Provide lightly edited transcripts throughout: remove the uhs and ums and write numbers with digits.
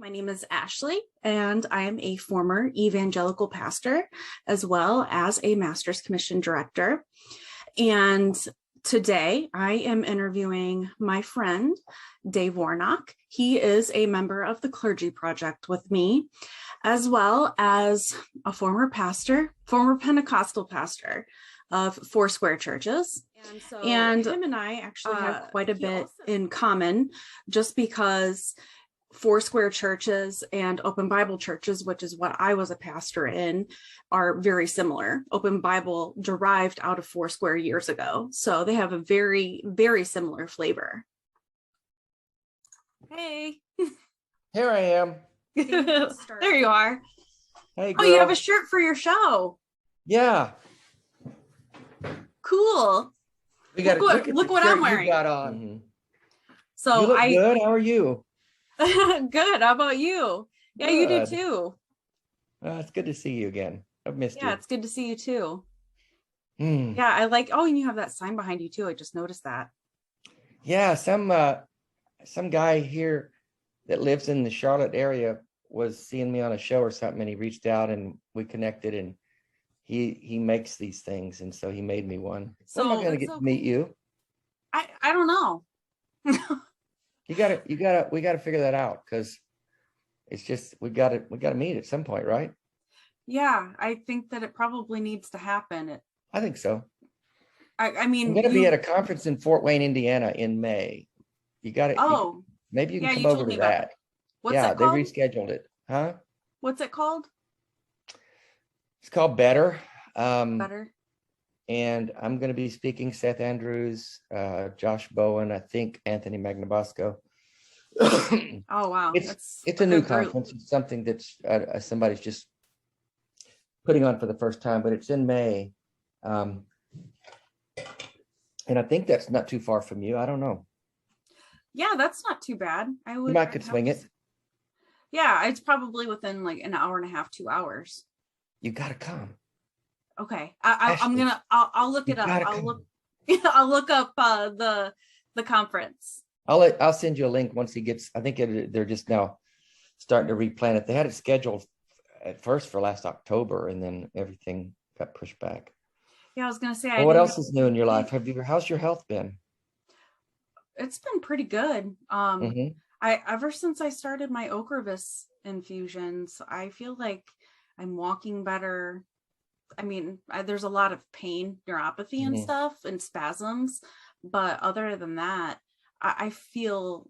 My name is Ashley, and I am a former evangelical pastor, as well as a Master's Commission director. And today I am interviewing my friend, Dave Warnock. He is a member of the Clergy Project with me, as well as a former Pentecostal pastor of Foursquare churches. And him and I actually have quite a bit in common, just because Foursquare churches and Open Bible churches, which is what I was a pastor in, are very similar. Open Bible derived out of Foursquare years ago, so they have a very, very similar flavor. Hey. Here I am. There you are. Hey, girl. Oh, you have a shirt for your show. Yeah. Cool. Look what I'm wearing. You got on. Mm-hmm. So you look good. How are you? Good. How about you? Yeah, good. You do too. It's good to see you again. I've missed you. Yeah, it's good to see you too. Yeah, I like. Oh, and you have that sign behind you too. I just noticed that. Yeah, some guy here that lives in the Charlotte area was seeing me on a show or something, and he reached out and we connected, and he makes these things, and so he made me one. So am I going to get to meet you? I don't know. we gotta figure that out, because it's just we gotta meet at some point, right? Yeah, I think that it probably needs to happen. I think so. I mean, I'm gonna be at a conference in Fort Wayne, Indiana in May. You gotta maybe you can come over to that. What's it called? They rescheduled it. Huh? What's it called? It's called Better. Better. And I'm going to be speaking Seth Andrews, Josh Bowen, I think Anthony Magnabosco. Oh, wow. It's a new conference. It's something that's somebody's just putting on for the first time, but it's in May. And I think that's not too far from you. I don't know. Yeah, that's not too bad. You might could swing it. Yeah, it's probably within like an hour and a half, 2 hours. You got to come. Okay, I'll look it up. I'll look up the conference. I'll send you a link once he gets. I think they're just now starting to replan it. They had it scheduled at first for last October, and then everything got pushed back. Yeah, I was gonna say. Well, what else is new in your life? How's your health been? It's been pretty good. Ever since I started my Ocrevus infusions, I feel like I'm walking better. I mean, there's a lot of pain, neuropathy and stuff and spasms, but other than that, I feel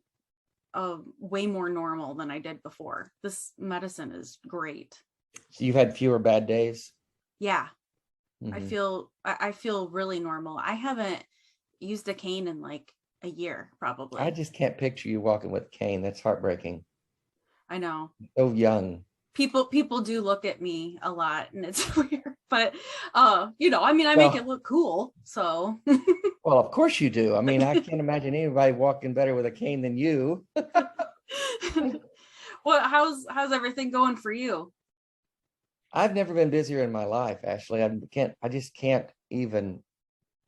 way more normal than I did before. This medicine is great. So you've had fewer bad days? Yeah. I feel really normal. I haven't used a cane in like a year, probably. I just can't picture you walking with a cane. That's heartbreaking. I know. So young. People do look at me a lot, and it's weird, but I make it look cool. So well, of course you do. I mean, I can't imagine anybody walking better with a cane than you. Well, how's everything going for you? I've never been busier in my life, Ashley. I just can't even.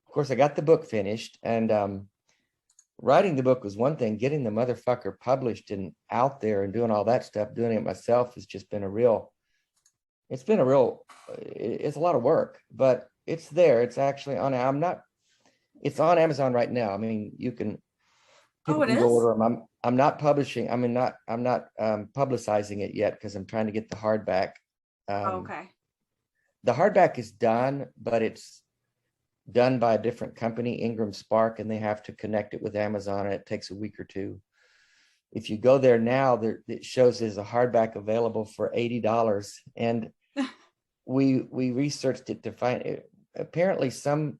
Of course, I got the book finished, and writing the book was one thing. Getting the motherfucker published and out there and doing all that stuff, doing it myself, has just been it's a lot of work, but it's there. It's actually it's on Amazon right now. I mean, you can, people can go order them. I'm not publishing. I'm not publicizing it yet, because I'm trying to get the hardback. Okay. The hardback is done, but it's done by a different company, Ingram Spark, and they have to connect it with Amazon, and it takes a week or two. If you go there now, it shows there's a hardback available for $80, and we researched it to find it. Apparently some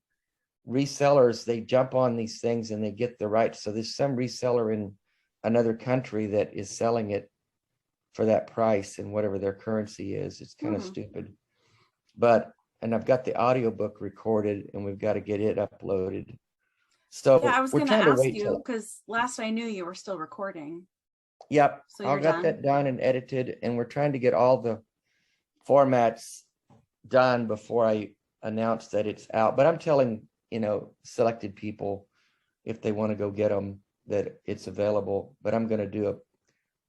resellers, they jump on these things and they get the rights. So there's some reseller in another country that is selling it for that price, and whatever their currency is. It's kind of stupid, and I've got the audiobook recorded, and we've got to get it uploaded. So yeah, I was going to ask you, because last I knew you were still recording. Yep, so I got that done and edited, and we're trying to get all the formats done before I announce that it's out. But I'm telling selected people, if they want to go get them, that it's available. But I'm going to do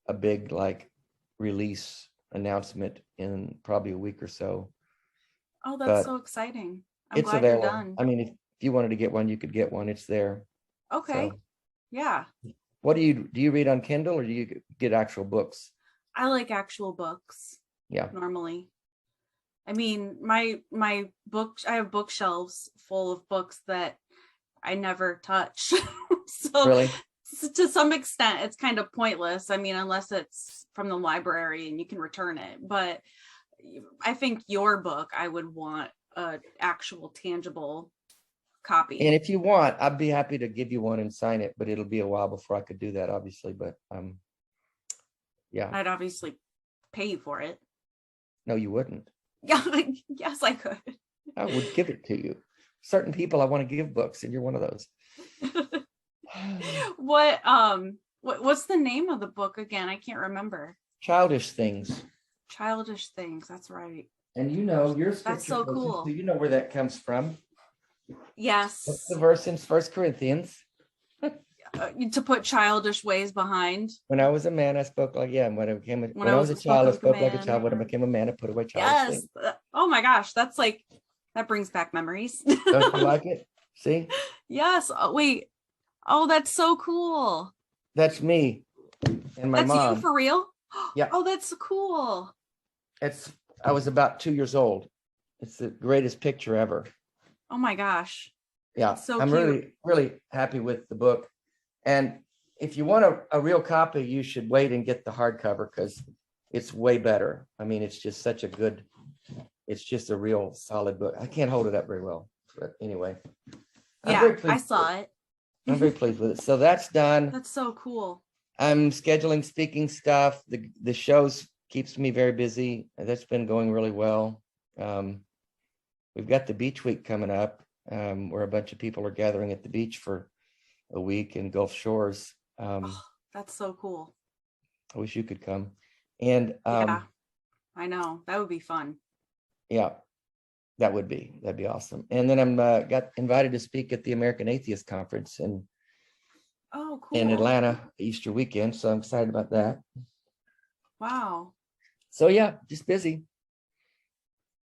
a big release announcement in probably a week or so. Oh, that's But so exciting. I'm it's glad you're available. done. I mean, if you wanted to get one, you could get one. It's there. Okay. So, Yeah. what do you read on Kindle, or do you get actual books? I like actual books Yeah. normally. I mean, my books, I have bookshelves full of books that I never touch. So Really? to some extent, it's kind of pointless. I mean, unless it's from the library and you can return it. But I think your book, I would want an actual tangible copy. And if you want, I'd be happy to give you one and sign it, but it'll be a while before I could do that, obviously. But yeah. I'd obviously pay you for it. No, you wouldn't. Yeah, yes, I could. I would give it to you. Certain people I want to give books, and you're one of those. What's the name of the book again? I can't remember. Childish Things. Childish Things, that's right. And you know, your scripture That's so person, cool. so you know where that comes from. Yes. What's the verse in 1 Corinthians? To put childish ways behind. When I was a man, I spoke like, yeah. And when I was a child, I spoke like a child. When I became a man, I put away childish things. Oh my gosh, that's like, that brings back memories. Don't you like it? See? Yes. Oh, wait. Oh, that's so cool. That's me and my That's mom. you for real? Yeah. Oh, that's cool. I was about 2 years old. It's the greatest picture ever. Oh my gosh. Yeah. So I'm cute. really, really happy with the book. And if you want a real copy, you should wait and get the hardcover, because it's way better. I mean, it's just it's just a real solid book. I can't hold it up very well, but anyway. Yeah, I saw it. I'm very pleased with it. So that's done. That's so cool. I'm scheduling speaking stuff. The shows keeps me very busy. That's been going really well. We've got the beach week coming up, where a bunch of people are gathering at the beach for a week in Gulf Shores. That's so cool. I wish you could come. And yeah, I know, that would be fun. Yeah, that'd be awesome. And then I'm got invited to speak at the American Atheist Conference in Atlanta Easter weekend. So I'm excited about that. Wow. So yeah, just busy.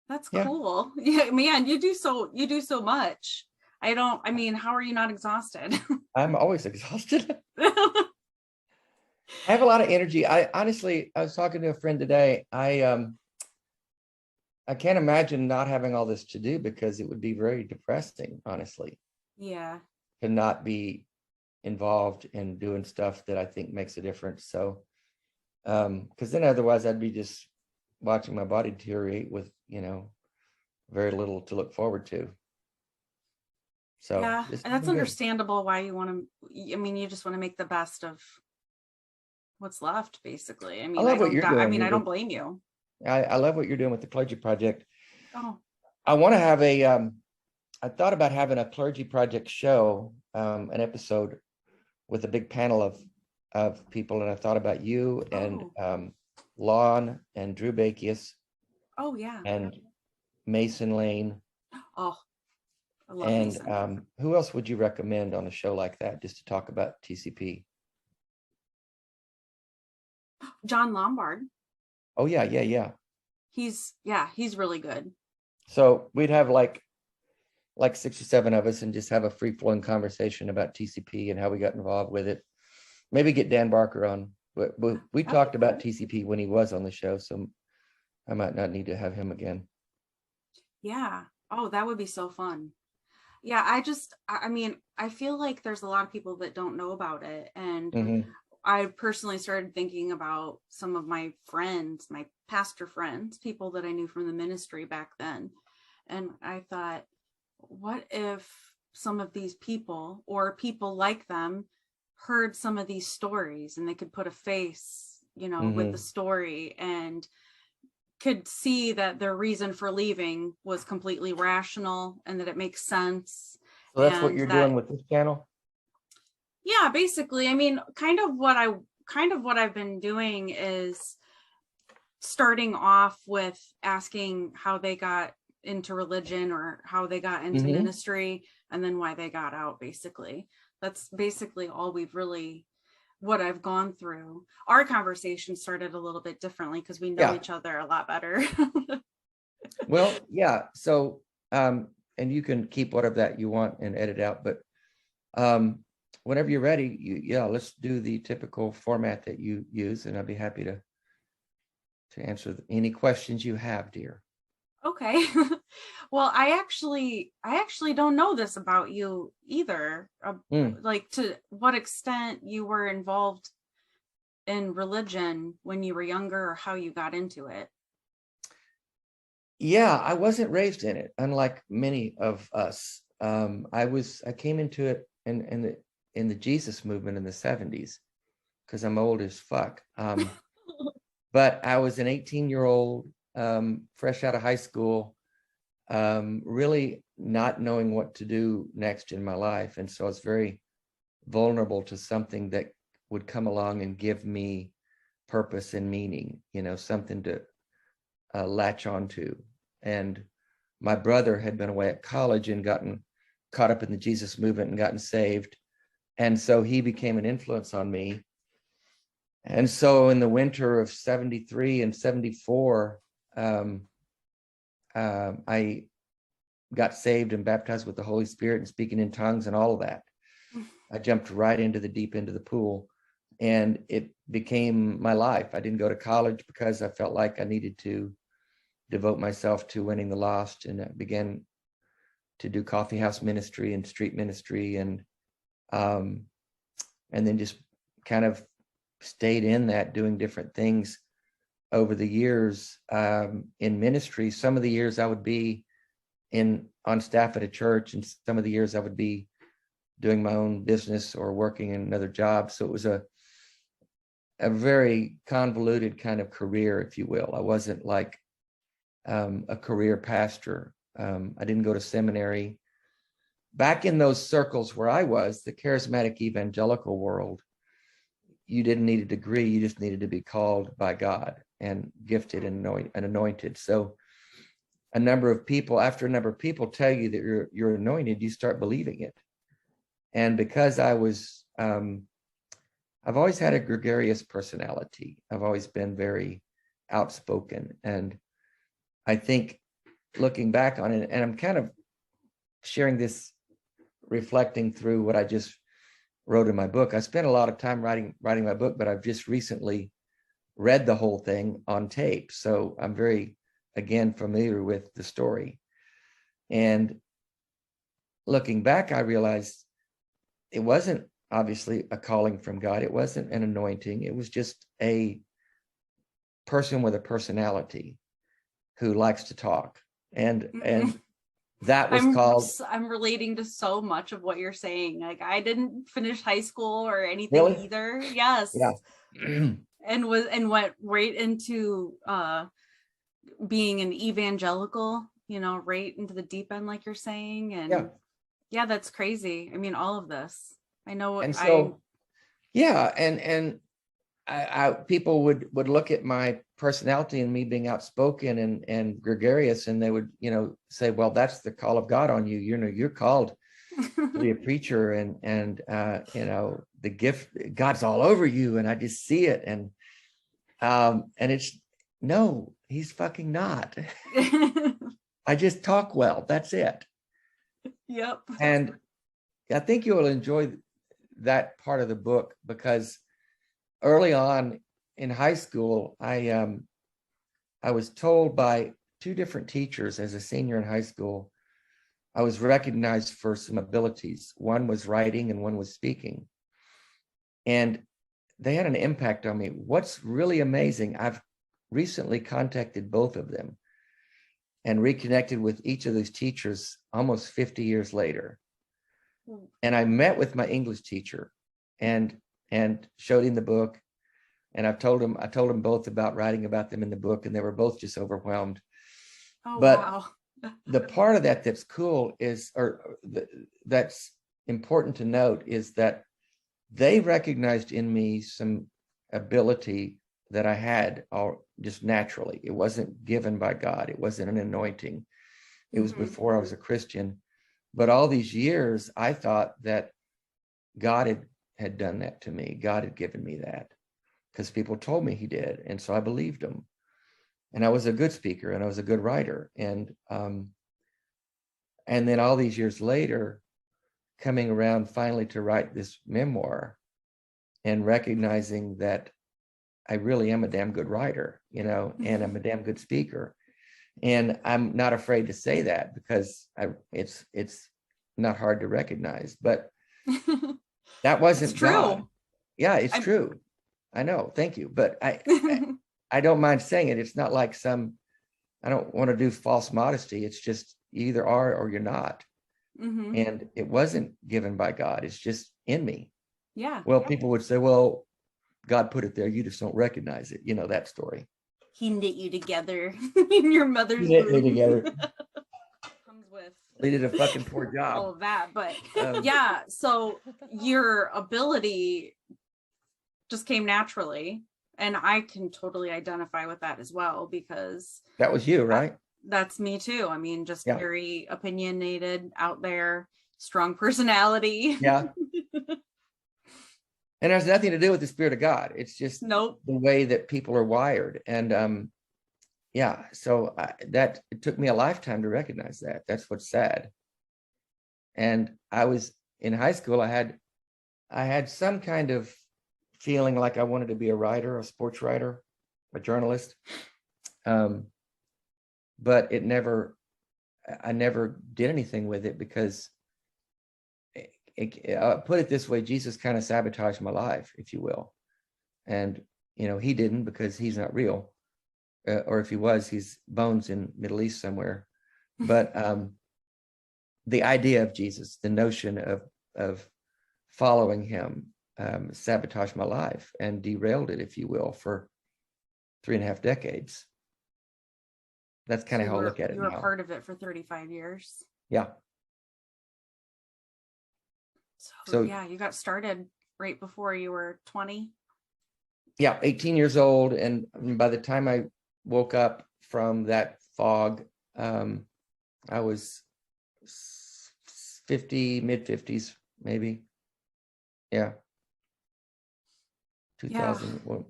That's cool. Yeah, man, you do so much. I mean, how are you not exhausted? I'm always exhausted. I have a lot of energy. I was talking to a friend today. I can't imagine not having all this to do, because it would be very depressing, honestly. Yeah. To not be involved in doing stuff that I think makes a difference. So, because then otherwise I'd be just watching my body deteriorate with, very little to look forward to. So yeah, and that's understandable why you want to. I mean, you just want to make the best of what's left, basically. I mean, I don't blame you. I love what you're doing with the Clergy Project. Oh, I want to have I thought about having a Clergy Project show, an episode with a big panel of people, and I thought about you and Lon and Drew Bakius. Oh yeah. And Mason Lane. Oh, I love and Mason. Who else would you recommend on a show like that, just to talk about TCP? John Lombard. Oh yeah. He's really good. So we'd have like 6 or 7 of us and just have a free-flowing conversation about TCP and how we got involved with it. Maybe get Dan Barker on. But we talked about TCP when he was on the show, so I might not need to have him again. Yeah. Oh, that would be so fun. Yeah, I mean, I feel like there's a lot of people that don't know about it. And I personally started thinking about some of my friends, my pastor friends, people that I knew from the ministry back then. And I thought, what if some of these people or people like them heard some of these stories and they could put a face, with the story, and could see that their reason for leaving was completely rational and that it makes sense. So that's what you're doing with this channel? Yeah, basically. I mean, kind of what I've been doing is starting off with asking how they got into religion or how they got into ministry, and then why they got out, basically. That's basically all we've really what I've gone through. Our conversation started a little bit differently because we know each other a lot better. Well, yeah. So, and you can keep whatever that you want and edit out, but whenever you're ready, let's do the typical format that you use, and I'll be happy to answer any questions you have, dear. Okay. Well, I actually don't know this about you either. Like, to what extent you were involved in religion when you were younger, or how you got into it. Yeah, I wasn't raised in it, unlike many of us. I came into it in the Jesus movement in the 70s, because I'm old as fuck. But I was an 18-year-old, fresh out of high school, really not knowing what to do next in my life. And so I was very vulnerable to something that would come along and give me purpose and meaning, something to latch onto. And my brother had been away at college and gotten caught up in the Jesus movement and gotten saved. And so he became an influence on me. And so in the winter of 73 and 74, I got saved and baptized with the Holy Spirit and speaking in tongues and all of that. I jumped right into the deep end of the pool, and it became my life. I didn't go to college because I felt like I needed to devote myself to winning the lost, and I began to do coffee house ministry and street ministry, and then just kind of stayed in that, doing different things over the years in ministry. Some of the years I would be on staff at a church, and some of the years I would be doing my own business or working in another job. So it was a very convoluted kind of career, if you will. I wasn't like a career pastor. I didn't go to seminary. Back in those circles where I was, the charismatic evangelical world, you didn't need a degree. You just needed to be called by God and gifted and anointed. So after a number of people tell you that you're anointed, you start believing it. And because I've always had a gregarious personality. I've always been very outspoken. And I think looking back on it, and I'm kind of sharing this, reflecting through what I just wrote in my book. I spent a lot of time writing my book, but I've just recently read the whole thing on tape. So I'm very, again, familiar with the story. And looking back, I realized it wasn't obviously a calling from God. It wasn't an anointing. It was just a person with a personality who likes to talk. And that was I'm relating to so much of what you're saying. Like, I didn't finish high school or anything either. Yes. Yeah. and went right into being an evangelical, right into the deep end, like you're saying. And yeah, that's crazy. I mean, all of this. I know. And so, and I people would look at my personality and me being outspoken and gregarious, and they would, say, well, that's the call of God on you. You're called to be a preacher, and the gift, God's all over you. And I just see it. And it's, no, he's fucking not. I just talk well. That's it. Yep. And I think you will enjoy that part of the book, because early on in high school, I was told by two different teachers as a senior in high school, I was recognized for some abilities. One was writing and one was speaking. And they had an impact on me. What's really amazing, I've recently contacted both of them and reconnected with each of those teachers almost 50 years later. And I met with my English teacher and showed him the book. And I told them both about writing about them in the book, and they were both just overwhelmed. Oh, but wow. The part of that that's cool is, that's important to note, is that they recognized in me some ability that I had just naturally. It wasn't given by God. It wasn't an anointing. It was before I was a Christian. But all these years, I thought that God had done that to me. God had given me that because people told me he did. And so I believed him. And I was a good speaker and I was a good writer. And then all these years later, coming around finally to write this memoir and recognizing that I really am a damn good writer, and I'm a damn good speaker. And I'm not afraid to say that because it's not hard to recognize, but that wasn't it's true. God. Yeah, it's true. I know. Thank you. But I don't mind saying it. It's not like I don't want to do false modesty. It's just you either are or you're not. Mm-hmm. And it wasn't given by God. It's just in me. Yeah. Well, people would say, well, God put it there. You just don't recognize it. That story. He knit you together in your mother's He knit me womb. together. Comes with. They did a fucking poor job. All of that. But yeah, so your ability just came naturally. And I can totally identify with that as well, because that was you, right? That's me too. I mean, just very opinionated, out there, strong personality. Yeah. And it has nothing to do with the Spirit of God. It's just the way that people are wired. And so it took me a lifetime to recognize that. That's what's sad. And I was in high school, I had some kind of feeling like I wanted to be a writer, a sports writer, a journalist. But I never did anything with it because put it this way, Jesus kind of sabotaged my life, if you will. And, he didn't, because he's not real. Or if he was, he's bones in Middle East somewhere. But the idea of Jesus, the notion of following him, sabotaged my life and derailed it, if you will, for 3.5 decades. That's kind of how I look at it now. You were part of it for 35 years. Yeah. So yeah, you got started right before you were 20. Yeah, 18 years old. And by the time I woke up from that fog, I was 50, mid-50s, maybe. Yeah. 2000, 12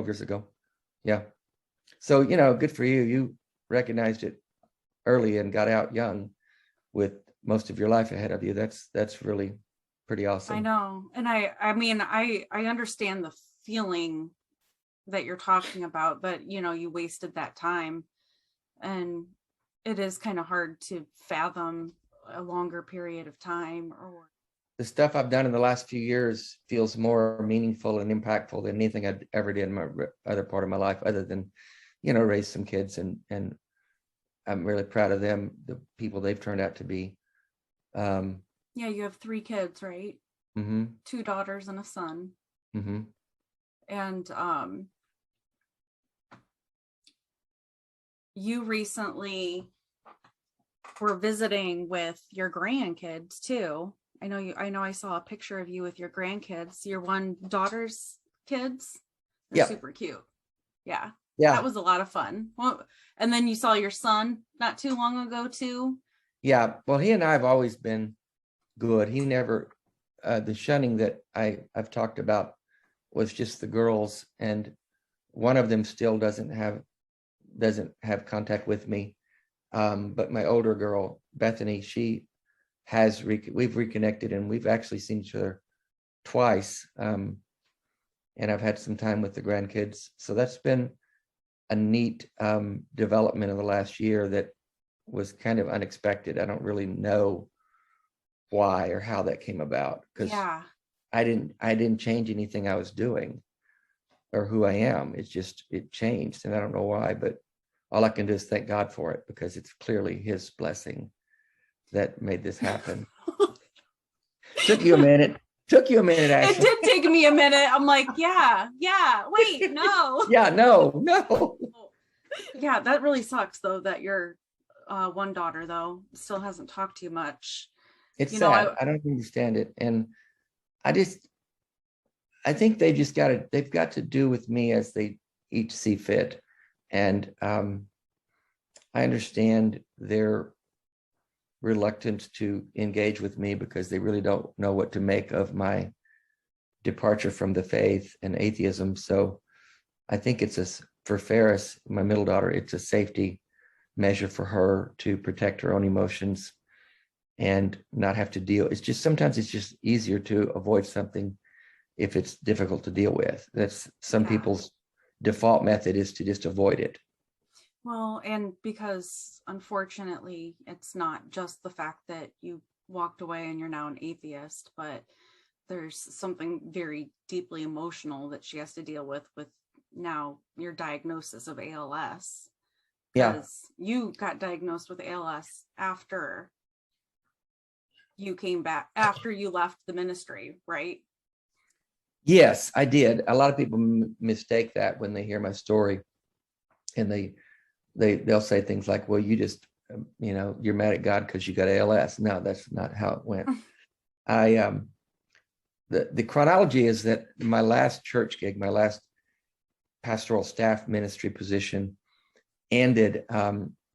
years ago. Yeah. So, good for you. You recognized it early and got out young with most of your life ahead of you. That's really pretty awesome. I know. And I understand the feeling that you're talking about, but you wasted that time, and it is kind of hard to fathom a longer period of time. Or the stuff I've done in the last few years feels more meaningful and impactful than anything I ever did in my other part of my life, other than, raise some kids, and I'm really proud of them, the people they've turned out to be. Yeah, you have 3 kids, right? Mm-hmm. 2 daughters and a son. Mm-hmm. And you recently were visiting with your grandkids too. I know I saw a picture of you with your grandkids, your one daughter's kids. They're super cute. Yeah. That was a lot of fun. Well, and then you saw your son not too long ago too. Yeah. Well, he and I have always been good. He never, the shunning that I've talked about was just the girls, and one of them still doesn't have contact with me. But my older girl, Bethany, we've reconnected, and we've actually seen each other twice. And I've had some time with the grandkids. So that's been a neat development in the last year that was kind of unexpected. I don't really know why or how that came about, because I didn't change anything I was doing or who I am. It changed, and I don't know why, but all I can do is thank God for it, because it's clearly his blessing that made this happen. Took you a minute, Ashley. It did take me a minute. I'm like, wait, no. Yeah, no. Yeah, that really sucks though, that your one daughter though still hasn't talked to you much. It's sad. I don't understand it. And I think they've got to do with me as they each see fit. And I understand their reluctance to engage with me because they really don't know what to make of my departure from the faith and atheism. So I think for Ferris, my middle daughter, it's a safety measure for her to protect her own emotions and not have to deal. Sometimes it's just easier to avoid something if it's difficult to deal with. That's some people's default method, is to just avoid it. Well, and because unfortunately, it's not just the fact that you walked away and you're now an atheist, but there's something very deeply emotional that she has to deal with now your diagnosis of ALS. Because you got diagnosed with ALS after you came back, after you left the ministry, right? Yes, I did. A lot of people mistake that when they hear my story, and they'll say things like, well, you just, you're mad at God because you got ALS. No, that's not how it went. The chronology is that my last church gig, my last pastoral staff ministry position, ended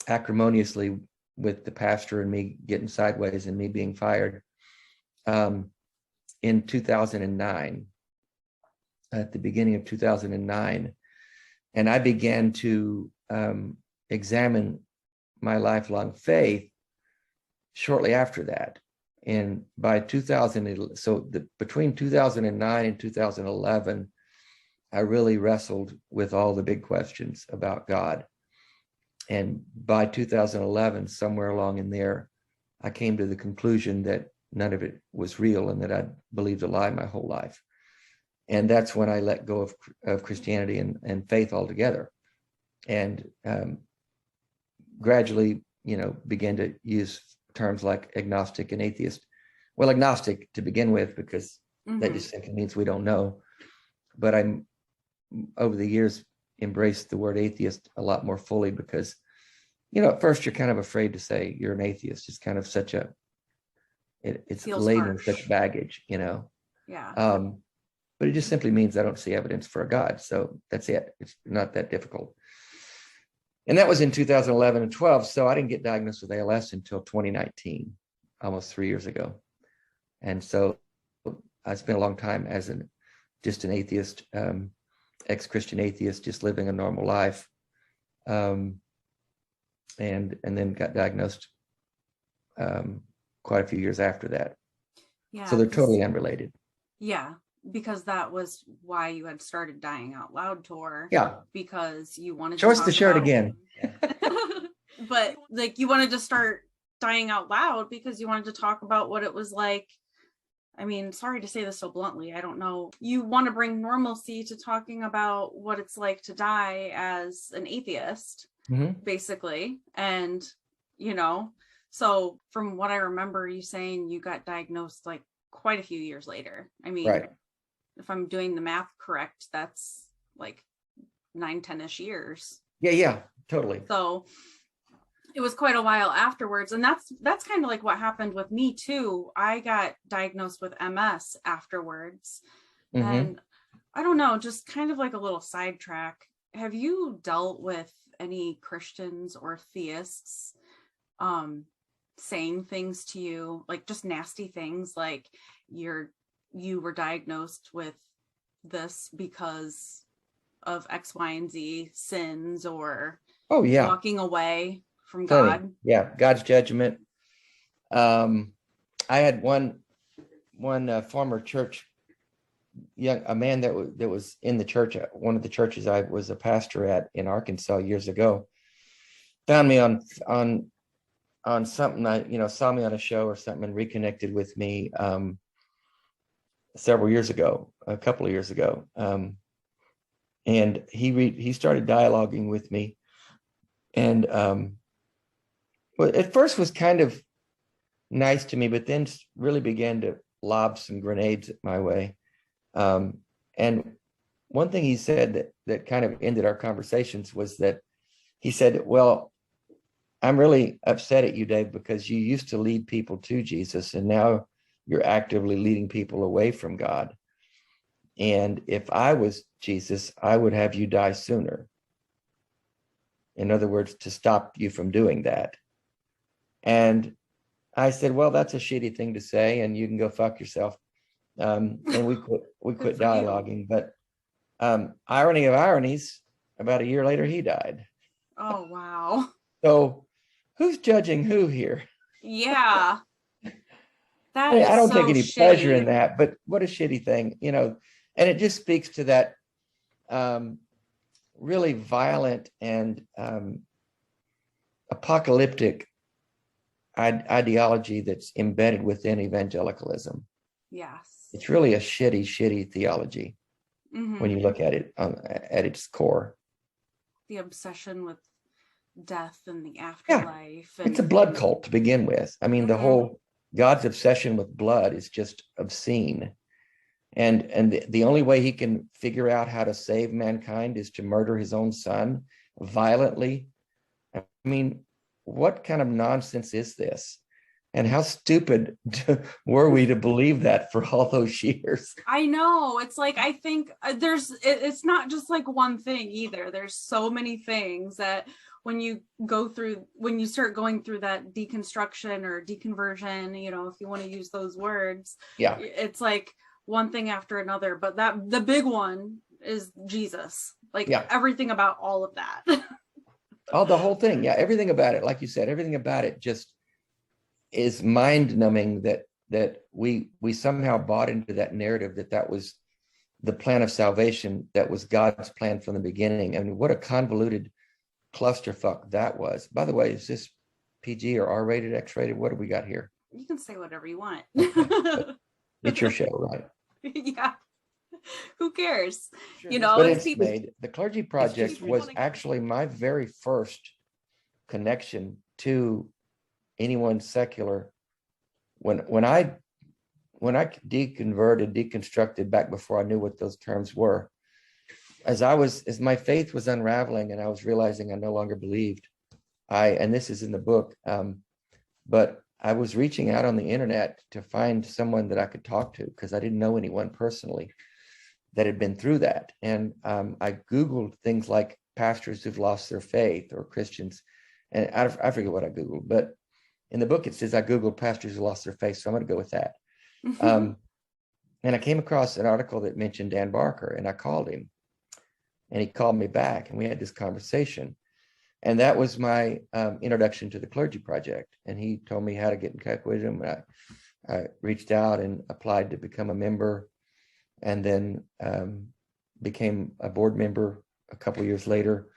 acrimoniously with the pastor and me getting sideways and me being fired in 2009, at the beginning of 2009. And I began to examine my lifelong faith shortly after that. And by 2000, between 2009 and 2011, I really wrestled with all the big questions about God. And by 2011, somewhere along in there, I came to the conclusion that none of it was real and that I'd believed a lie my whole life. And that's when I let go of Christianity and faith altogether, and gradually, began to use terms like agnostic and atheist. Well, agnostic to begin with, because that just simply means we don't know. But I'm, over the years, embraced the word atheist a lot more fully, because, at first you're kind of afraid to say you're an atheist. It's kind of it's laden with such baggage, Yeah. But it just simply means I don't see evidence for a God. So that's it. It's not that difficult. And that was in 2011 and 12. So I didn't get diagnosed with ALS until 2019, almost 3 years ago. And so I spent a long time as just an atheist, ex-Christian atheist, just living a normal life. And then got diagnosed quite a few years after that. Yeah. So they're totally unrelated. Yeah. Because that was why you had started Dying Out Loud tour. Yeah. Because you wanted to us to share it again. But you wanted to start Dying Out Loud because you wanted to talk about what it was like. I mean, sorry to say this so bluntly, I don't know. You want to bring normalcy to talking about what it's like to die as an atheist, basically. And, so from what I remember you saying, you got diagnosed quite a few years later. I mean, right. If I'm doing the math correct, that's 9-10ish years. Yeah, totally. So it was quite a while afterwards. And that's kind of what happened with me too. I got diagnosed with MS afterwards. And I don't know, just kind of a little sidetrack. Have you dealt with any Christians or theists saying things to you, just nasty things, you were diagnosed with this because of X, Y, and Z sins, or walking away from God? Yeah, God's judgment. I had one former church, a man that was in the church, one of the churches I was a pastor at in Arkansas years ago, found me on something, saw me on a show or something and reconnected with me a couple of years ago. And he started dialoguing with me, and well, at first was kind of nice to me, but then really began to lob some grenades my way. And one thing he said that kind of ended our conversations was that he said, well, I'm really upset at you, Dave, because you used to lead people to Jesus, and now you're actively leading people away from God. And if I was Jesus, I would have you die sooner. In other words, to stop you from doing that. And I said, well, that's a shitty thing to say, and you can go fuck yourself. And we quit for you. dialoguing. But irony of ironies, about a year later, he died. Oh, wow. So who's judging who here? Yeah. That I don't is take so any pleasure in shitty. that, but what a shitty thing, you know. And it just speaks to that really violent and apocalyptic ideology that's embedded within evangelicalism. Yes. It's really a shitty theology when you look at it at its core. The obsession with death and the afterlife. Yeah. It's a blood cult to begin with. I mean, the whole God's obsession with blood is just obscene. And the only way he can figure out how to save mankind is to murder his own son violently. I mean, what kind of nonsense is this? And how stupid were we to believe that for all those years? I know. It's like, I think it's not just like one thing either. There's so many things that when you start going through that deconstruction or deconversion, you know, if you want to use those words, it's like one thing after another. But the big one is Jesus, like everything about all of that. Oh, the whole thing. Yeah. Everything about it. Like you said, everything about it just is mind numbing that we somehow bought into that narrative that was the plan of salvation, that was God's plan from the beginning. I mean, what a convoluted clusterfuck that was. By the way, is this PG or R-rated, X-rated? What do we got here? You can say whatever you want. Okay. It's your show, right? Yeah. Who cares? Sure. You know, but it's made. The Clergy Project was actually my very first connection to anyone secular. When I deconstructed back before I knew what those terms were, as my faith was unraveling and I was realizing I no longer believed, and this is in the book, but I was reaching out on the internet to find someone that I could talk to, because I didn't know anyone personally that had been through that. And I Googled things like pastors who've lost their faith or Christians. And I forget what I Googled, but in the book, it says I Googled pastors who lost their faith. So I'm going to go with that. And I came across an article that mentioned Dan Barker, and I called him, and he called me back, and we had this conversation. And that was my introduction to the Clergy Project. And he told me how to get in touch with him. I reached out and applied to become a member, and then became a board member a couple of years later,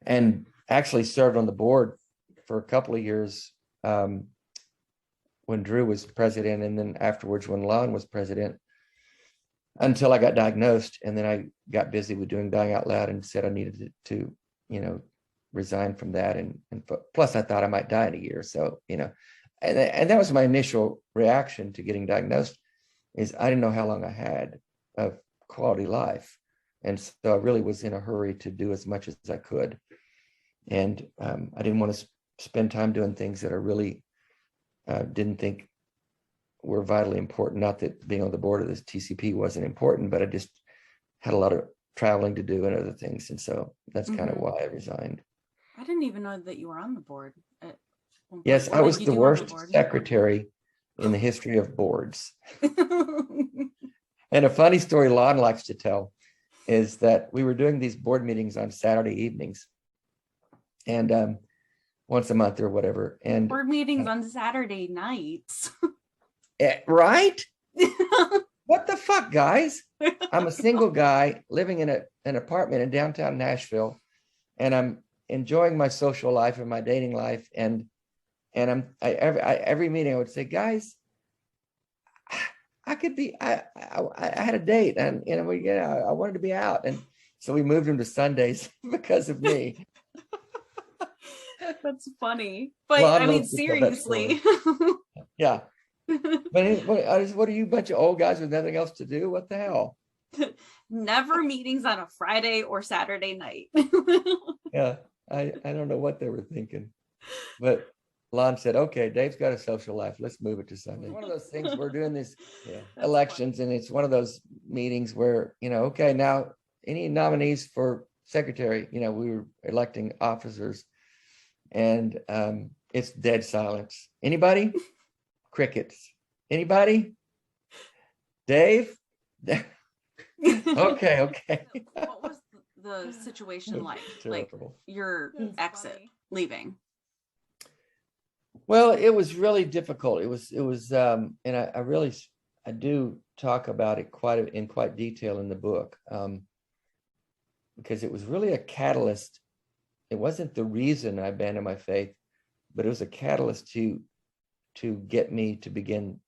and actually served on the board for a couple of years when Drew was president, and then afterwards when Lon was president, until I got diagnosed. And then I got busy with doing Dying Out Loud and said I needed to, you know, resign from that. And plus I thought I might die in a year. So, you know, and that was my initial reaction to getting diagnosed, is I didn't know how long I had of quality life. And so I really was in a hurry to do as much as I could. And I didn't want to spend time doing things that I really didn't think were vitally important. Not that being on the board of this TCP wasn't important, but I just had a lot of traveling to do and other things. And so that's kind of why I resigned. I didn't even know that you were on the board. Yes, I was the worst secretary in the history of boards. And a funny story Lon likes to tell is that we were doing these board meetings on Saturday evenings, and once a month or whatever. And board meetings on Saturday nights. Right? What the fuck, guys? I'm a single guy living in an apartment in downtown Nashville, and I'm enjoying my social life and my dating life. And every meeting I would say, guys, I had a date, and I wanted to be out, and so we moved him to Sundays because of me. That's funny, but I mean, seriously. Yeah. But what are you, a bunch of old guys with nothing else to do? What the hell? Never meetings on a Friday or Saturday night. Yeah, I don't know what they were thinking, but Lon said, okay, Dave's got a social life, let's move it to Sunday. One of those things, we're doing this elections, and it's one of those meetings where, okay, now any nominees for secretary, we were electing officers, and it's dead silence. Anybody? Crickets. Anybody? Dave? Okay. What was the situation like? Like Terrible. your That's exit, funny. leaving? Well, it was really difficult. It was, and I do talk about it in quite detail in the book, because it was really a catalyst. It wasn't the reason I abandoned my faith, but it was a catalyst to get me to begin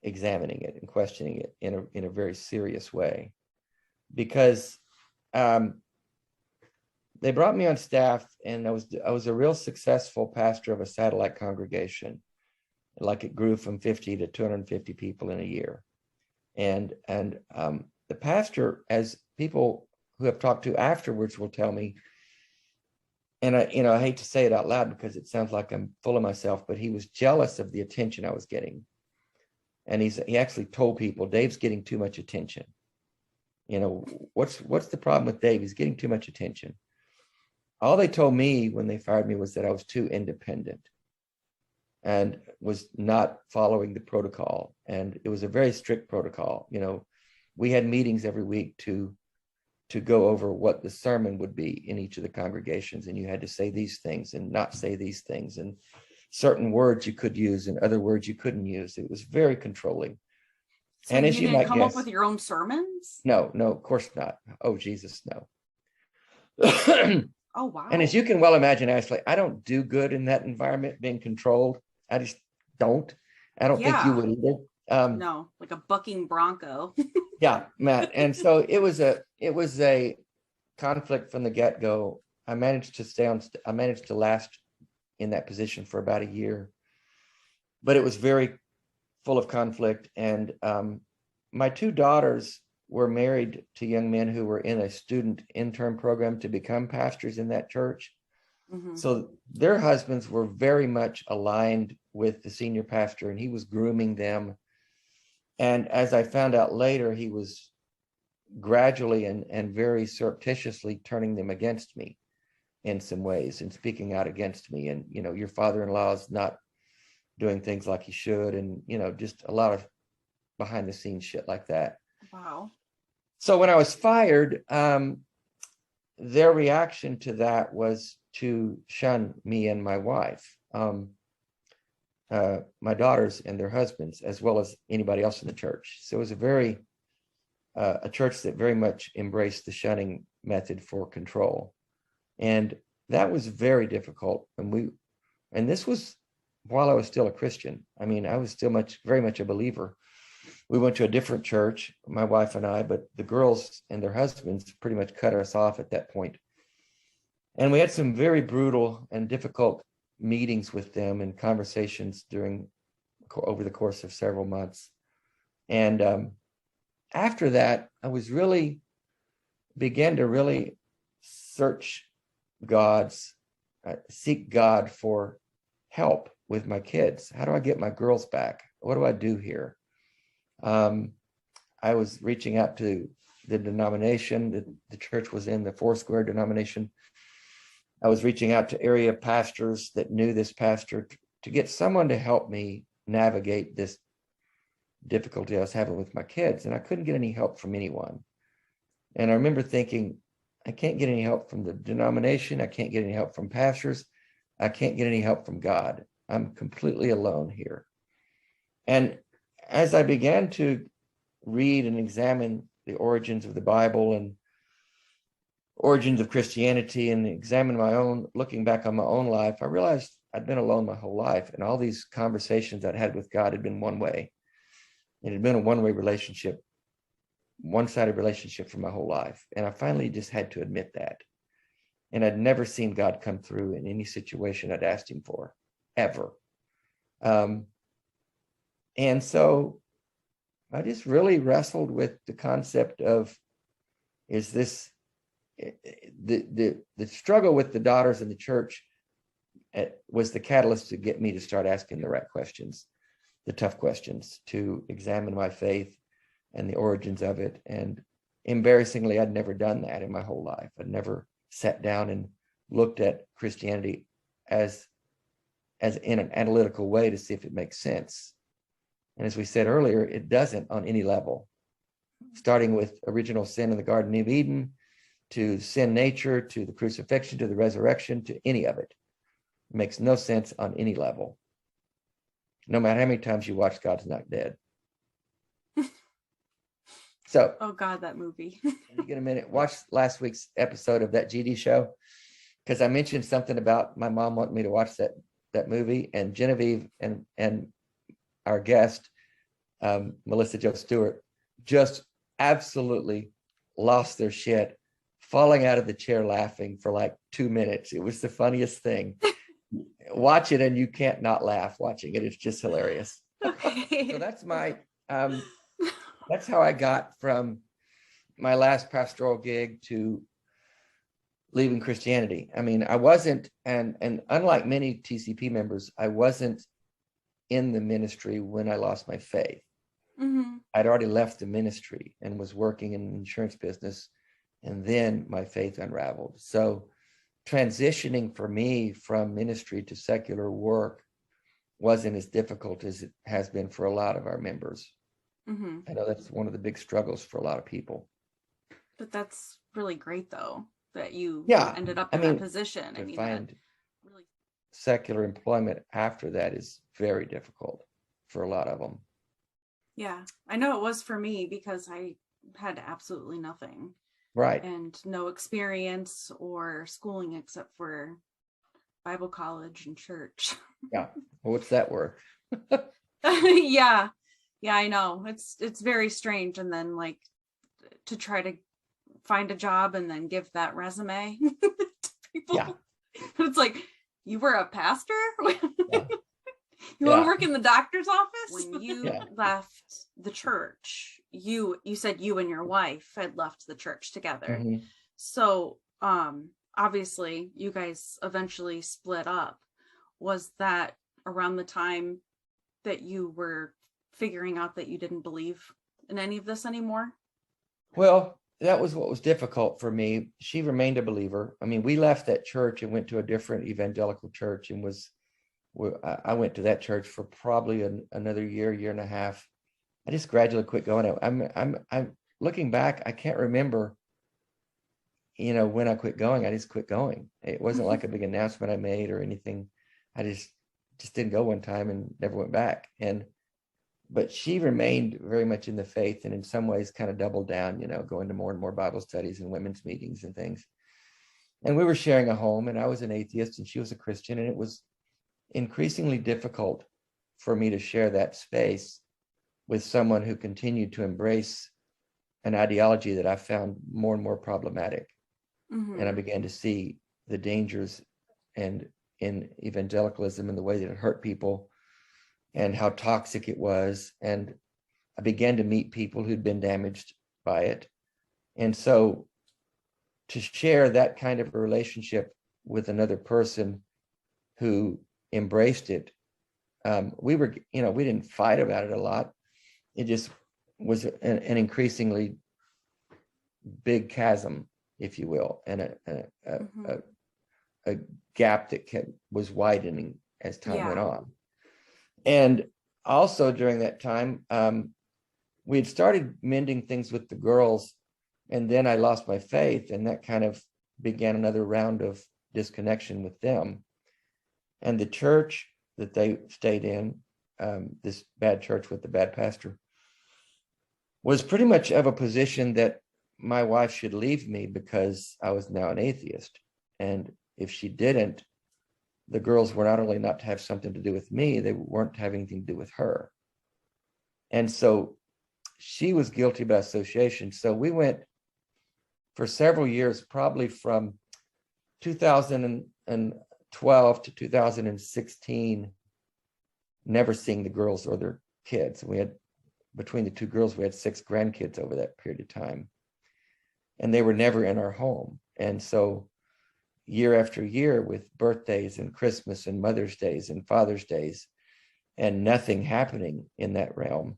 examining it and questioning it in a very serious way, because they brought me on staff, and I was a real successful pastor of a satellite congregation. Like, it grew from 50 to 250 people in a year, and the pastor, as people who have talked to afterwards will tell me, and I hate to say it out loud because it sounds like I'm full of myself, but he was jealous of the attention I was getting. And he actually told people, Dave's getting too much attention. What's the problem with Dave? He's getting too much attention. All they told me when they fired me was that I was too independent and was not following the protocol. And it was a very strict protocol. We had meetings every week to go over what the sermon would be in each of the congregations. And you had to say these things and not say these things, and certain words you could use and other words you couldn't use. It was very controlling. So and you as you didn't might come guess, up with your own sermons? No, of course not. Oh, Jesus, no. Oh, wow. And as you can well imagine, Ashley, I don't do good in that environment, being controlled. I just don't. I don't think you would either. No, like a bucking bronco. Yeah, Matt. And so it was a conflict from the get-go. I managed to last in that position for about a year, but it was very full of conflict. And my two daughters were married to young men who were in a student intern program to become pastors in that church. Mm-hmm. So their husbands were very much aligned with the senior pastor, and he was grooming them. And as I found out later, he was gradually and very surreptitiously turning them against me in some ways and speaking out against me. And, your father-in-law is not doing things like he should. And, just a lot of behind the scenes shit like that. Wow. So when I was fired, their reaction to that was to shun me and my wife, my daughters and their husbands, as well as anybody else in the church. So it was a church that very much embraced the shunning method for control. And that was very difficult. And this was while I was still a Christian. I mean, I was still very much a believer. We went to a different church, my wife and I, but the girls and their husbands pretty much cut us off at that point. And we had some very brutal and difficult meetings with them and conversations over the course of several months. And after that, I began to really seek God for help with my kids. How do I get my girls back? What do I do here? I was reaching out to the denomination that the church was in, the Foursquare denomination. I was reaching out to area pastors that knew this pastor to get someone to help me navigate this difficulty I was having with my kids. And I couldn't get any help from anyone. And I remember thinking, I can't get any help from the denomination. I can't get any help from pastors. I can't get any help from God. I'm completely alone here. And as I began to read and examine the origins of the Bible and origins of Christianity and looking back on my own life, I realized I'd been alone my whole life. And all these conversations I'd had with God had been one way. It had been a one-way relationship, one-sided relationship for my whole life. And I finally just had to admit that. And I'd never seen God come through in any situation I'd asked him for, ever. And so I just really wrestled with the concept of, is this the struggle with the daughters in the church was the catalyst to get me to start asking the right questions, the tough questions, to examine my faith and the origins of it. And embarrassingly, I'd never done that in my whole life. I'd never sat down and looked at Christianity as in an analytical way to see if it makes sense. And as we said earlier, it doesn't on any level, starting with original sin in the Garden of Eden, to sin nature, to the crucifixion, to the resurrection, to any of it. It makes no sense on any level. No matter how many times you watch God's Not Dead. So, oh God, that movie. you get a minute, watch last week's episode of That GD Show, because I mentioned something about my mom wanting me to watch that movie, and Genevieve and our guest, Melissa Jo Stewart, just absolutely lost their shit, falling out of the chair laughing for like 2 minutes. It was the funniest thing. Watch it and you can't not laugh watching it. It's just hilarious. Okay. So that's my that's how I got from my last pastoral gig to leaving Christianity. I mean, I wasn't, and unlike many TCP members, I wasn't in the ministry when I lost my faith. Mm-hmm. I'd already left the ministry and was working in the insurance business, and then my faith unraveled. So transitioning for me from ministry to secular work wasn't as difficult as it has been for a lot of our members. Mm-hmm. I know that's one of the big struggles for a lot of people. But that's really great, though, that you ended up in that position. To find really secular employment after that is very difficult for a lot of them. Yeah, I know it was for me because I had absolutely nothing. Right. And no experience or schooling except for Bible college and church. Yeah. Well, what's that worth? Yeah, I know. It's very strange. And then like to try to find a job and then give that resume to people. Yeah. It's like, you were a pastor? Yeah. You want to work in the doctor's office? When you Yeah. left the church, you said you and your wife had left the church together. Mm-hmm. So obviously you guys eventually split up. Was that around the time that you were figuring out that you didn't believe in any of this anymore? Well, that was what was difficult for me. She remained a believer. I mean, we left that church and went to a different evangelical church, and I went to that church for probably another year and a half. I just gradually quit going. I'm looking back, I can't remember, when I quit going. I just quit going. It wasn't like a big announcement I made or anything. I just didn't go one time and never went back. But she remained very much in the faith, and in some ways kind of doubled down, going to more and more Bible studies and women's meetings and things. And we were sharing a home, and I was an atheist and she was a Christian, and it was increasingly difficult for me to share that space with someone who continued to embrace an ideology that I found more and more problematic. Mm-hmm. And I began to see the dangers in evangelicalism and the way that it hurt people and how toxic it was. And I began to meet people who'd been damaged by it. And so to share that kind of a relationship with another person who embraced it, we didn't fight about it a lot. It just was an increasingly big chasm, if you will, and a gap that was widening as time went on. And also during that time, we had started mending things with the girls, and then I lost my faith, and that kind of began another round of disconnection with them. And the church that they stayed in, this bad church with the bad pastor, was pretty much of a position that my wife should leave me because I was now an atheist. And if she didn't, the girls were not only not to have something to do with me, they weren't having anything to do with her. And so she was guilty by association. So we went for several years, probably from 2012 to 2016, never seeing the girls or their kids. We had, between the two girls, we had 6 grandkids over that period of time. And they were never in our home. And so year after year, with birthdays and Christmas and Mother's Days and Father's Days, and nothing happening in that realm,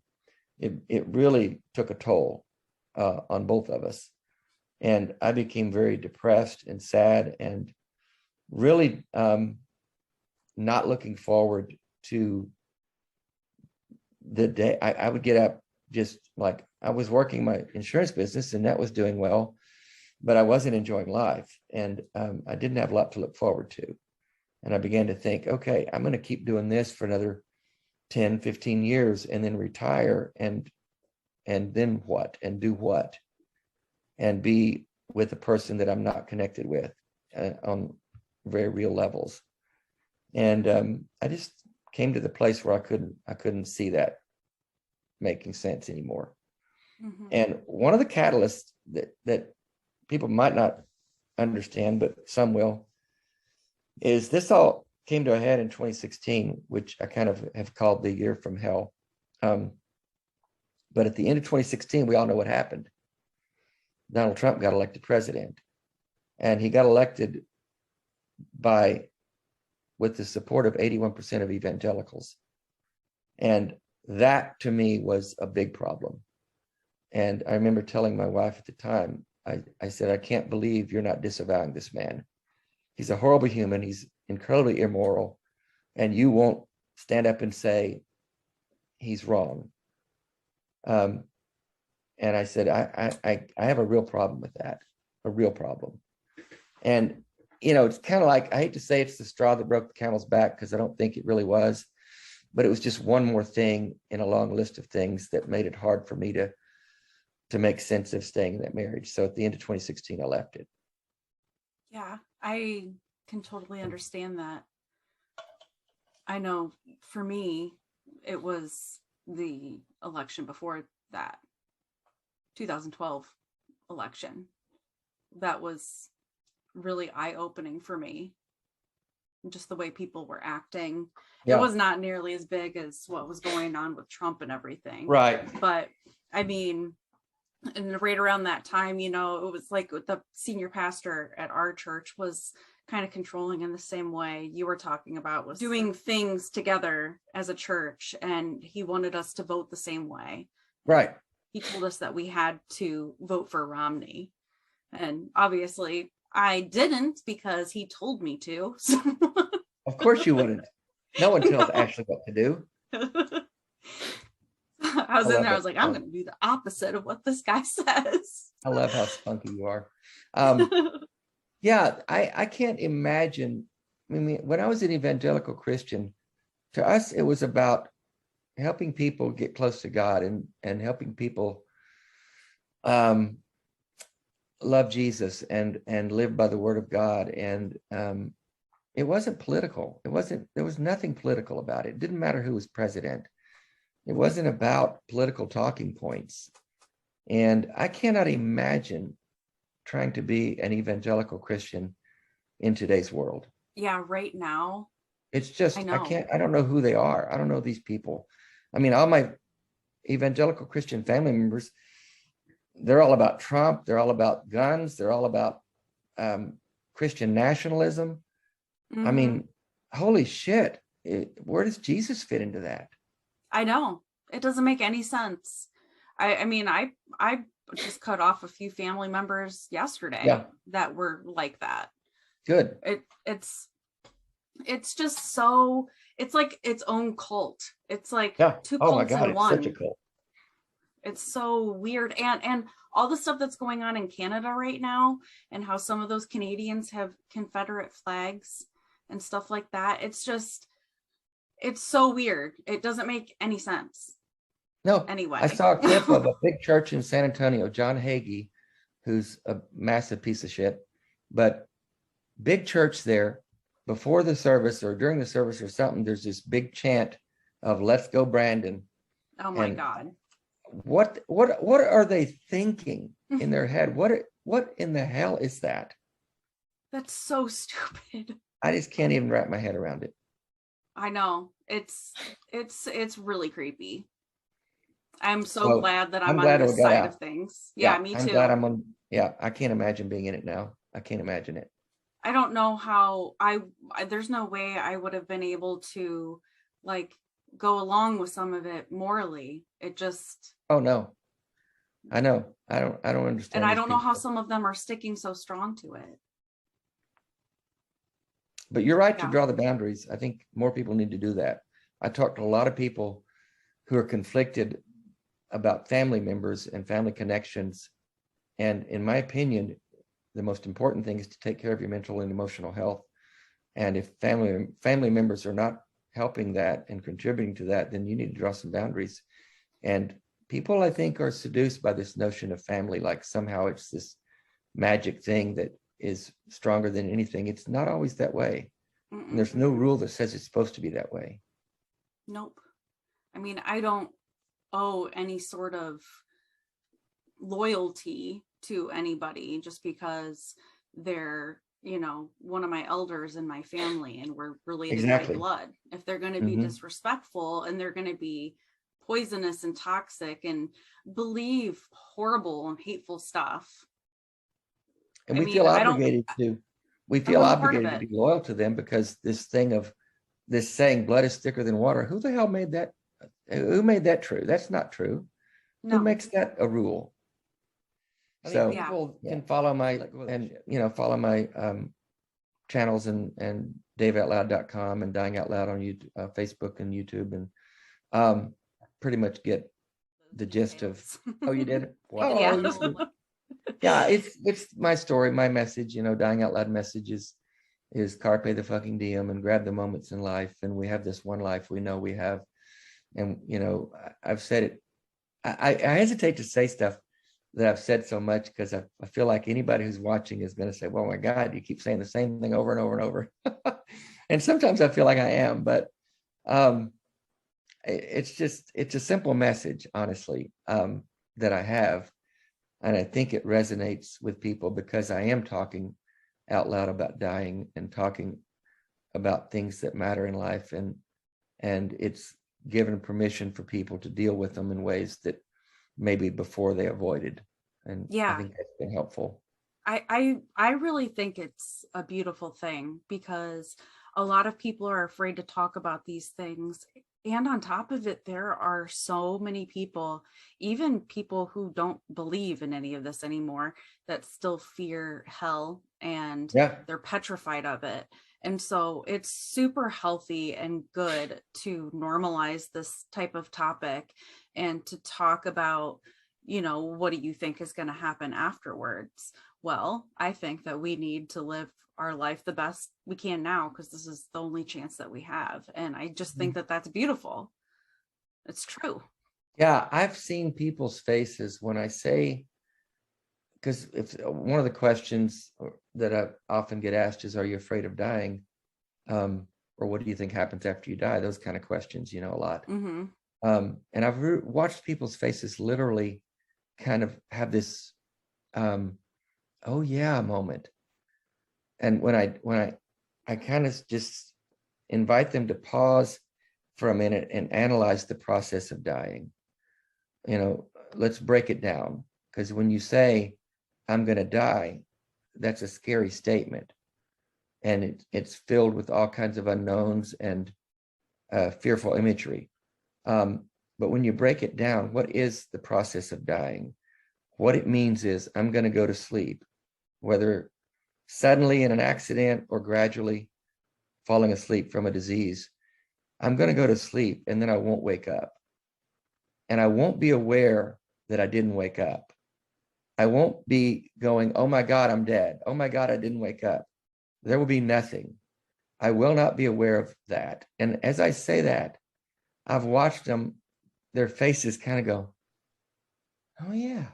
it really took a toll on both of us. And I became very depressed and sad, and really not looking forward to the day I would get up, just like I was working my insurance business and that was doing well, but I wasn't enjoying life. And I didn't have a lot to look forward to. And I began to think, okay, I'm going to keep doing this for another 10, 15 years and then retire. And then what? And do what? And be with a person that I'm not connected with on very real levels. And I just came to the place where I couldn't see that making sense anymore. Mm-hmm. And one of the catalysts that people might not understand, but some will, is this all came to a head in 2016, which I kind of have called the year from hell. But at the end of 2016, we all know what happened. Donald Trump got elected president, and he got elected with the support of 81% of evangelicals. And that to me was a big problem. And I remember telling my wife at the time, I said, I can't believe you're not disavowing this man. He's a horrible human. He's incredibly immoral. And you won't stand up and say he's wrong. And I said, I have a real problem with that, a real problem. And, it's kind of like, I hate to say it's the straw that broke the camel's back, because I don't think it really was, but it was just one more thing in a long list of things that made it hard for me to make sense of staying in that marriage. So at the end of 2016, I left it. Yeah, I can totally understand that. I know for me, it was the election before that, 2012 election. That was really eye-opening for me. Just the way people were acting. Yeah. It was not nearly as big as what was going on with Trump and everything. Right. But I mean, and right around that time, it was like the senior pastor at our church was kind of controlling in the same way you were talking about, was doing things together as a church, and he wanted us to vote the same way. Right. He told us that we had to vote for Romney. And obviously I didn't, because he told me to. So. Of course you wouldn't. No one tells Ashley what to do. I was in there, I was like, I'm going to do the opposite of what this guy says. I love how spunky you are. Yeah, I can't imagine. I mean, when I was an evangelical Christian, to us, it was about helping people get close to God and helping people love Jesus and live by the word of God. And it wasn't political. There was nothing political about it. It didn't matter who was president. It wasn't about political talking points. And I cannot imagine trying to be an evangelical Christian in today's world. Yeah, right now. It's just, I don't know who they are. I don't know these people. I mean, all my evangelical Christian family members, they're all about Trump. They're all about guns. They're all about Christian nationalism. Mm-hmm. I mean, holy shit. Where does Jesus fit into that? I know. It doesn't make any sense. I mean, I just cut off a few family members yesterday that were like that. Good. It's just so, it's like its own cult. It's like two cults oh my God, in one. It's such a cult. It's so weird. And all the stuff that's going on in Canada right now, and how some of those Canadians have Confederate flags and stuff like that. It's just, it's so weird. It doesn't make any sense. No. Anyway. I saw a clip of a big church in San Antonio, John Hagee, who's a massive piece of shit, but big church there. Before the service or during the service or something, there's this big chant of "Let's go, Brandon." Oh my God. What are they thinking in their head? What in the hell is that? That's so stupid. I just can't even wrap my head around it. I know. It's really creepy. I'm so glad that I'm on this side of things. Yeah, me too. I'm glad I'm on. Yeah, I can't imagine being in it now. I can't imagine it. I don't know how there's no way I would have been able to like go along with some of it morally. It just. Oh no. I know. I don't understand. And I don't know how some of them are sticking so strong to it. But you're right to draw the boundaries. I think more people need to do that. I talked to a lot of people who are conflicted about family members and family connections. And in my opinion, the most important thing is to take care of your mental and emotional health. And if family members are not helping that and contributing to that, then you need to draw some boundaries. And people, I think, are seduced by this notion of family, like somehow it's this magic thing that is stronger than anything. It's not always that way. And there's no rule that says it's supposed to be that way. Nope. I mean, I don't owe any sort of loyalty to anybody just because they're, one of my elders in my family and we're related by blood. If they're going to be disrespectful and they're going to be poisonous and toxic and believe horrible and hateful stuff. And we feel obligated to be loyal to them because this saying blood is thicker than water. Who the hell made that? Who made that true? That's not true. No. Who makes that a rule? So people can follow my channels and daveoutloud.com and Dying Out Loud on YouTube, Facebook and YouTube, and pretty much get the gist of. Oh, you did? Wow. Yeah, it's my story, my message. Dying Out Loud message is carpe the fucking diem and grab the moments in life. And we have this one life we know we have. And I've said it. I hesitate to say stuff that I've said so much because I feel like anybody who's watching is going to say, well, my God, you keep saying the same thing over and over and over. And sometimes I feel like I am, but it's a simple message, honestly, that I have. And I think it resonates with people because I am talking out loud about dying and talking about things that matter in life. And it's given permission for people to deal with them in ways that maybe before they avoided. And I think that's been helpful. I really think it's a beautiful thing because a lot of people are afraid to talk about these things. And on top of it, there are so many people, even people who don't believe in any of this anymore, that still fear hell and they're petrified of it. And so it's super healthy and good to normalize this type of topic and to talk about, what do you think is going to happen afterwards? Well, I think that we need to live our life the best we can now because this is the only chance that we have. And I just think that that's beautiful. It's true. Yeah, I've seen people's faces when I say, because if one of the questions that I often get asked is, are you afraid of dying? Or what do you think happens after you die? Those kind of questions, a lot. And I've watched people's faces literally kind of have this, oh yeah, moment. And when I kind of just invite them to pause for a minute and analyze the process of dying, let's break it down. Because when you say, I'm going to die, that's a scary statement. And it's filled with all kinds of unknowns and fearful imagery. But when you break it down, what is the process of dying? What it means is I'm going to go to sleep, whether suddenly in an accident or gradually falling asleep from a disease. I'm going to go to sleep and then I won't wake up. And I won't be aware that I didn't wake up. I won't be going, oh my God, I'm dead. Oh my God, I didn't wake up. There will be nothing. I will not be aware of that. And as I say that, I've watched them, their faces kind of go, oh yeah.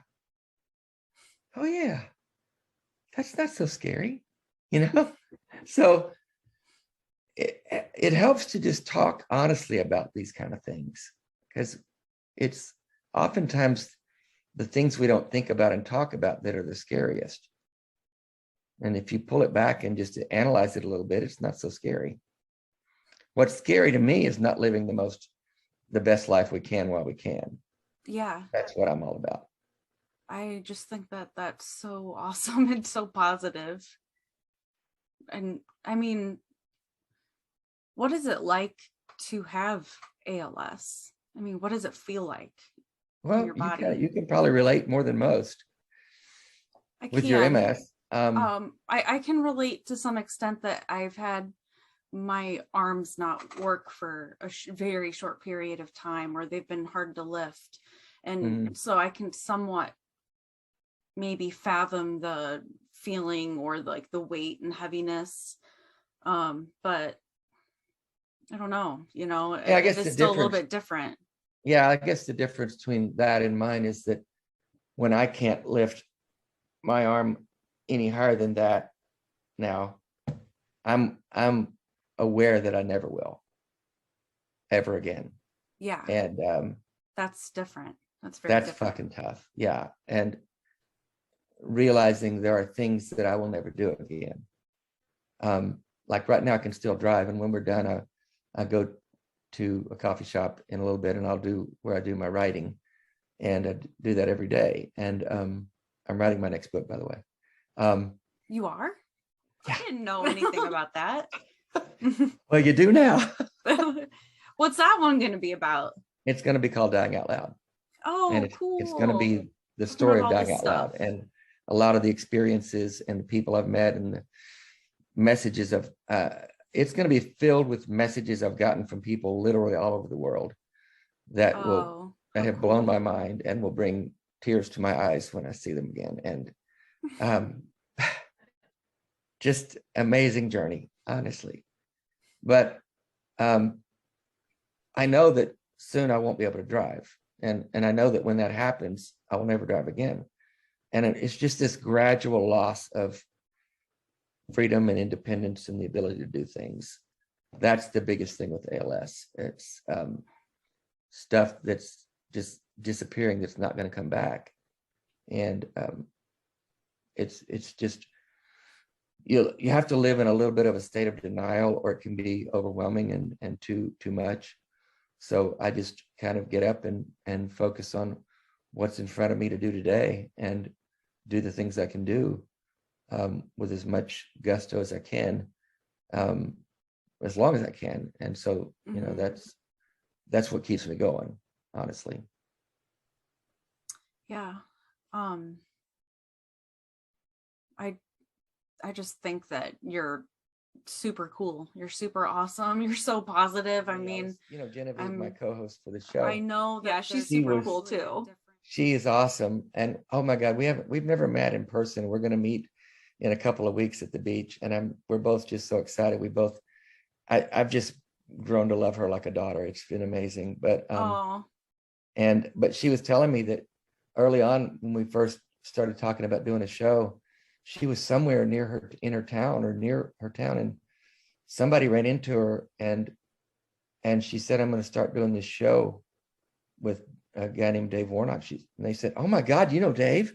Oh yeah. That's not so scary, So it helps to just talk honestly about these kind of things because it's oftentimes the things we don't think about and talk about that are the scariest. And if you pull it back and just analyze it a little bit, it's not so scary. What's scary to me is not living the best life we can while we can. Yeah. That's what I'm all about. I just think that that's so awesome and so positive. And I mean, what is it like to have ALS? I mean, what does it feel like in your body? You can probably relate more than most with your MS. I can relate to some extent that I've had my arms not work for a very short period of time, or they've been hard to lift. And so I can somewhat maybe fathom the feeling or like the weight and heaviness. But I don't know, Yeah, I guess it is still a little bit different. Yeah, I guess the difference between that and mine is that when I can't lift my arm any higher than that now, I'm aware that I never will ever again. Yeah. And that's different. That's that's different. fucking tough. Yeah. And realizing there are things that I will never do again. Like right now I can still drive, and when we're done, I go to a coffee shop in a little bit, and I'll do where I do my writing, and I do that every day. And I'm writing my next book, by the way. You are? Yeah. I didn't know anything about that. Well, you do now. What's that one going to be about? It's going to be called Dying Out Loud. Oh, and cool. It's going to be the story of dying out loud, and a lot of the experiences and the people I've met and the messages of it's going to be filled with messages I've gotten from people literally all over the world that have blown my mind and will bring tears to my eyes when I see them again. And just amazing journey, honestly. But I know that soon I won't be able to drive. And I know that when that happens, I will never drive again. And it's just this gradual loss of freedom and independence and the ability to do things. That's the biggest thing with ALS. It's stuff that's just disappearing, that's not going to come back. And it's just, you have to live in a little bit of a state of denial, or it can be overwhelming and too much. So I just kind of get up and focus on what's in front of me to do today, and do the things I can do with as much gusto as I can, as long as I can. And so, that's what keeps me going, honestly. Yeah. I just think that you're super cool. You're super awesome. You're so positive. I mean, Genevieve is my co-host for the show. I know that she's super cool too. She is awesome. And oh my God, we've never met in person. We're going to meet in a couple of weeks at the beach. And we're both just so excited. I've just grown to love her like a daughter. It's been amazing. But, but she was telling me that early on, when we first started talking about doing a show, she was somewhere in her town, and somebody ran into her, and she said, "I'm going to start doing this show with a guy named Dave Warnock." And they said, "Oh my God, you know Dave?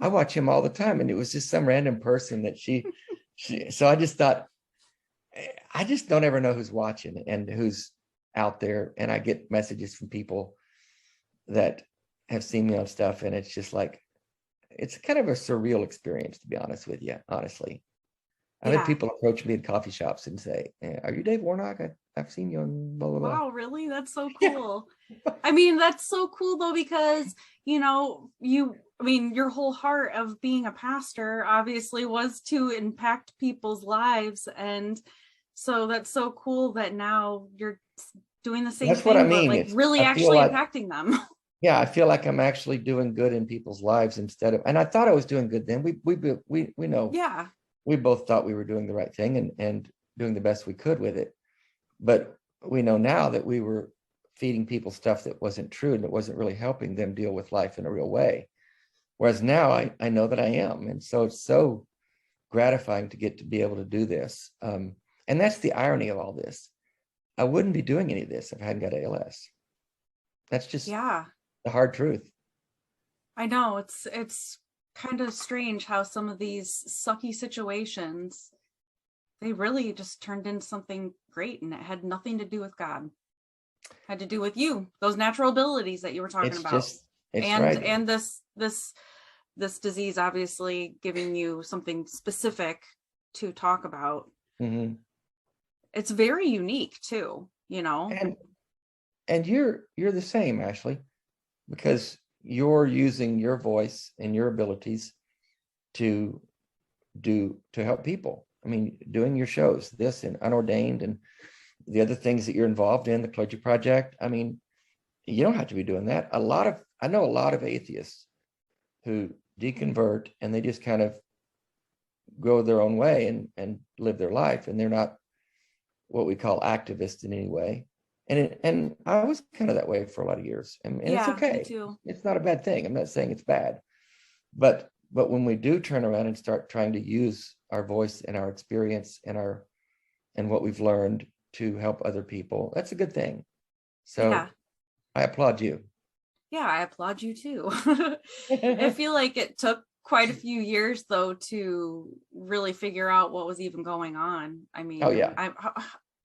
I watch him all the time." And it was just some random person that she. So I just thought, I just don't ever know who's watching and who's out there. And I get messages from people that have seen me on stuff, and it's just like, it's kind of a surreal experience, to be honest with you, honestly. I've had people approach me in coffee shops and say, "Are you Dave Warnock? I've seen you on blah, blah, blah." Wow, really? That's so cool. Yeah. I mean, that's so cool though, because, your whole heart of being a pastor obviously was to impact people's lives. And so that's so cool that now you're doing the same thing, what I mean. But like really actually impacting them. Yeah, I feel like I'm actually doing good in people's lives instead of, and I thought I was doing good then. We know. Yeah. We both thought we were doing the right thing and doing the best we could with it. But we know now that we were feeding people stuff that wasn't true and that wasn't really helping them deal with life in a real way. Whereas now I know that I am. And so it's so gratifying to get to be able to do this. And that's the irony of all this. I wouldn't be doing any of this if I hadn't got ALS. That's just the hard truth. I know. It's kind of strange how some of these sucky situations, they really just turned into something great, and it had nothing to do with God. It had to do with you, those natural abilities that you were talking about. And this disease obviously giving you something specific to talk about. Mm-hmm. It's very unique too, And you're the same, Ashley, because you're using your voice and your abilities to help people. I mean, doing your shows, this and Unordained and the other things that you're involved in, the Clergy Project. I mean, you don't have to be doing that. I know a lot of atheists who deconvert and they just kind of go their own way and live their life, and they're not what we call activists in any way. And I was kind of that way for a lot of years, and it's Yeah, okay. me too. It's not a bad thing. I'm not saying it's bad, but when we do turn around and start trying to use our voice and our experience and what we've learned to help other people, that's a good thing. So Yeah. I applaud you. Yeah, I applaud you too. I feel like it took quite a few years though to really figure out what was even going on. I mean, Oh yeah.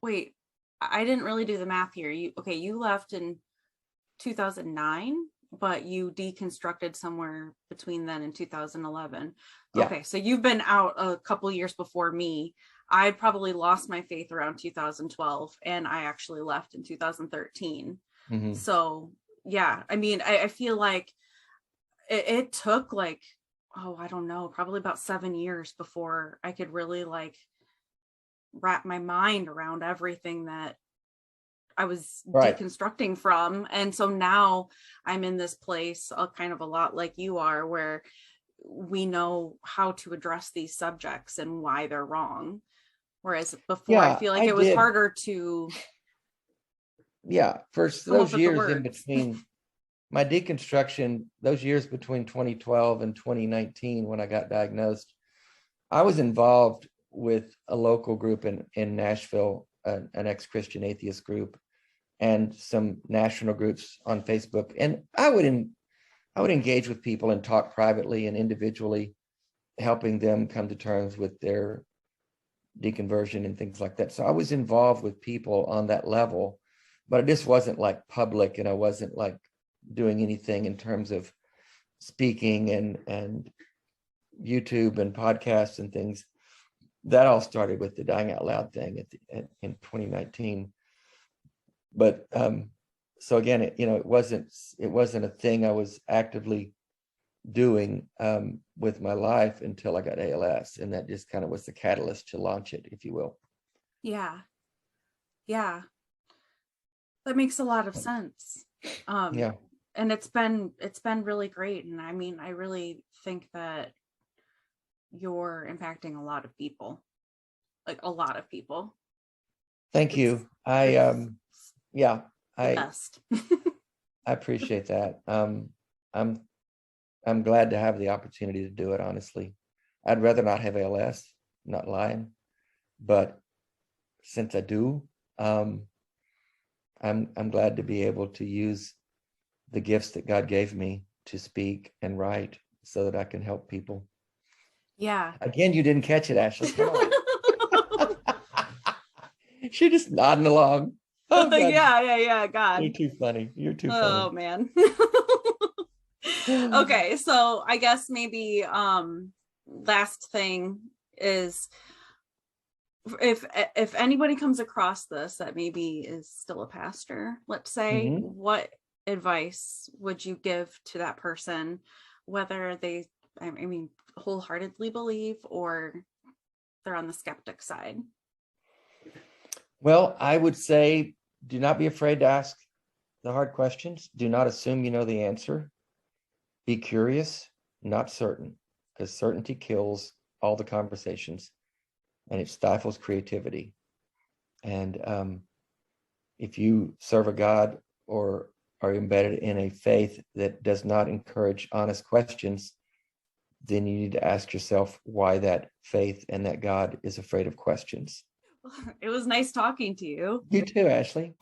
Wait, I didn't really do the math here. You left in 2009, but you deconstructed somewhere between then and 2011. Yeah. Okay, so you've been out a couple years before me. I probably lost my faith around 2012, and I actually left in 2013. Mm-hmm. So yeah, I mean, I feel like it took like, I don't know, probably about 7 years before I could really like wrap my mind around everything that I was deconstructing from. And so now I'm in this place, kind of a lot like you are, where we know how to address these subjects and why they're wrong. Whereas before, I feel like it was harder to. Yeah, for those years in between my deconstruction, those years between 2012 and 2019, when I got diagnosed, I was involved with a local group in Nashville, an ex-Christian atheist group, and some national groups on Facebook. And I would engage with people and talk privately and individually, helping them come to terms with their deconversion and things like that. So I was involved with people on that level, but it just wasn't like public, and I wasn't like doing anything in terms of speaking and YouTube and podcasts and things. That all started with the Dying Out Loud thing in 2019. But so again, it wasn't a thing I was actively doing with my life until I got ALS, and that just kind of was the catalyst to launch it, if you will. Yeah. That makes a lot of sense. Yeah. And it's been really great. And I mean, I really think that you're impacting a lot of people, like a lot of people. Thank you. I best. I appreciate that. I'm glad to have the opportunity to do it, honestly. I'd rather not have ALS, not lying, but since I do, I'm glad to be able to use the gifts that God gave me to speak and write so that I can help people. Yeah. Again, you didn't catch it, Ashley. Come on. She's just nodding along. Oh, yeah. God. You're too funny. Oh, man. Okay, so I guess maybe last thing is, if anybody comes across this that maybe is still a pastor, let's say, what advice would you give to that person, whether they, I mean, wholeheartedly believe or they're on the skeptic side? Well, I would say, do not be afraid to ask the hard questions. Do not assume you know the answer. Be curious, not certain, because certainty kills all the conversations and it stifles creativity. And if you serve a God or are embedded in a faith that does not encourage honest questions, then you need to ask yourself why that faith and that God is afraid of questions. It was nice talking to you. You too, Ashley.